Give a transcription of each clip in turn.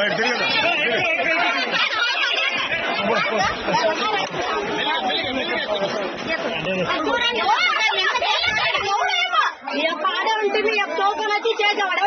ఉంటుంది వచ్చి చేసేవాడు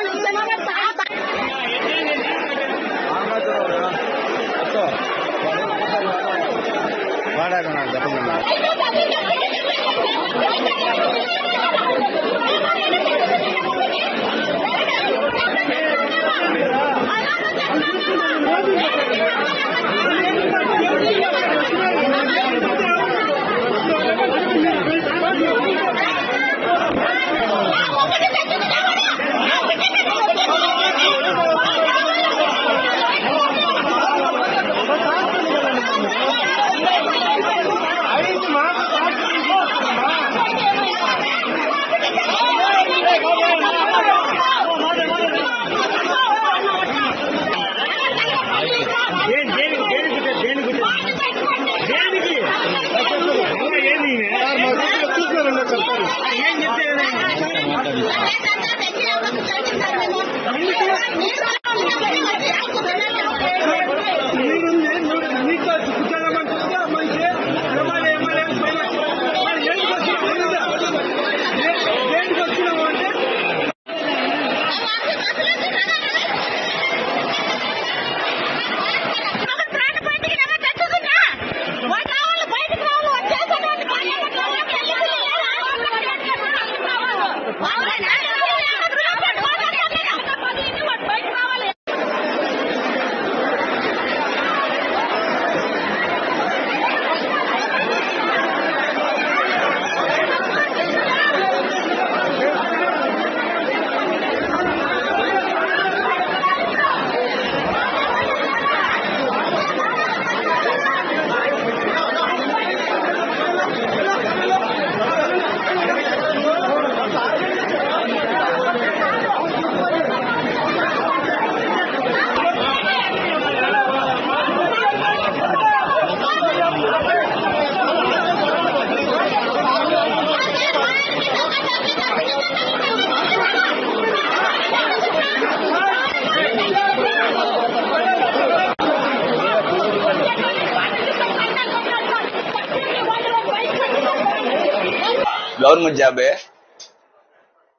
గవర్నమెంట్ జాబే.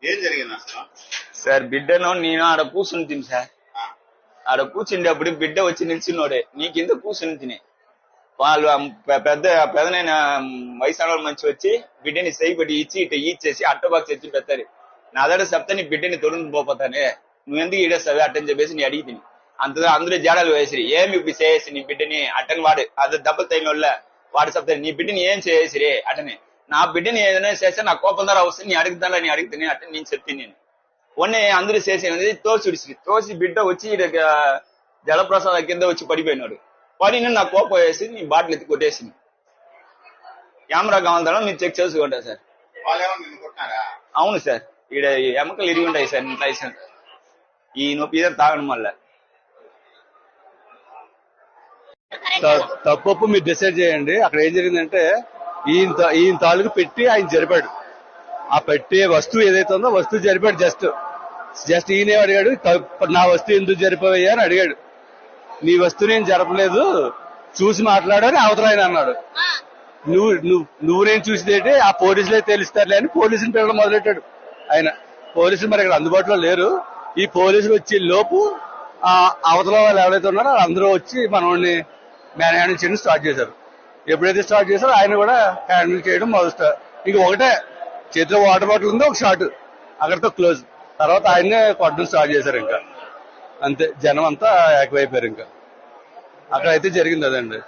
ఏం జరిగింది అసలు? సార్ బిడ్డను నేను ఆడ కూర్చుని తిని సార్, ఆడ కూర్చుండేప్పుడు బిడ్డ వచ్చి నిల్చున్నాడే నీ కింద కూర్చుని తిని వాళ్ళు పెద్దనైన వయసు మంచి వచ్చి బిడ్డని సైబడి ఇచ్చి ఇట్లా ఇచ్చేసి అట్టబాక్స్ తెచ్చి పెడతారు. నా దగ్గర చెప్తా నీ బిడ్డని తొడుగు పోతానే నువ్వెందుకు ఈడేస్తావే అట్టని చెప్పేసి నీ అడిగి తిని అందరూ జాడాలు వేసి ఏమి ఇప్పుడు చేసి నీ బిడ్డని అట్టని వాడు అది దెబ్బలు తగిన వల్ల వాడు చెప్తారు నీ బిడ్డని ఏం చేసిరే అట్టని. నా బిడ్డని ఏదైనా చేస్తే నా కోపం ద్వారా వస్తే నీ అడుగుతాను నీ అడుగుతాను అంటే నేను చెప్తాను. నేను మొన్న అందరూ చేసేది తోసి బిడ్డ వచ్చి జలప్రసాద కింద వచ్చి పడిపోయినాడు. పడిన నా కోపం వేసి నీ బాటిల్ ఎత్తి కొట్టేసింది. కెమెరా కావాలన్నా మీరు చెక్ చేసుకుంటా సార్. అవును సార్, ఈడ ఎముకలు ఇరిగి ఉంటాయి సార్. లైసెన్స్ ఈ నొప్పి ఇదే తాగడం వల్ల. తప్పొప్పు మీరు డిసైడ్ చేయండి. అక్కడ ఏం జరిగిందంటే ఈయన తాలూకు పెట్టి ఆయన జరిపాడు. ఆ పెట్టే వస్తువు ఏదైతే ఉందో వస్తువు జరిపాడు. జస్ట్ ఈయనే అడిగాడు, నా వస్తువు ఎందుకు జరిపావయ్యా అని అడిగాడు. నీ వస్తువు నేను జరపలేదు, చూసి మాట్లాడని అవతల ఆయన అన్నాడు. నువ్వు నేను చూసేదేంటి, ఆ పోలీసులే తెలుస్తారులే అని పోలీసులు పిల్లలు మొదలెట్టాడు ఆయన. పోలీసులు మరి ఇక్కడ అందుబాటులో లేరు. ఈ పోలీసులు వచ్చే లోపు ఆ అవతల వాళ్ళు ఎవరైతే ఉన్నారో అందరూ వచ్చి మనల్ని మ్యాన్ హ్యాండిల్ చేయడం స్టార్ట్ చేశారు. ఎప్పుడైతే స్టార్ట్ చేశారో ఆయన కూడా హ్యాండిల్ చేయడం మొదలుస్తారు. ఇంక ఒకటే చేతిలో వాటర్ బాటిల్ ఉందో ఒక షాట్, అక్కడితో క్లోజ్. తర్వాత ఆయన్నే కొట్టడం స్టార్ట్ చేశారు. ఇంకా అంతే, జనం అంతా ఏకమైపోయారు. ఇంకా అక్కడైతే జరిగింది అదండి.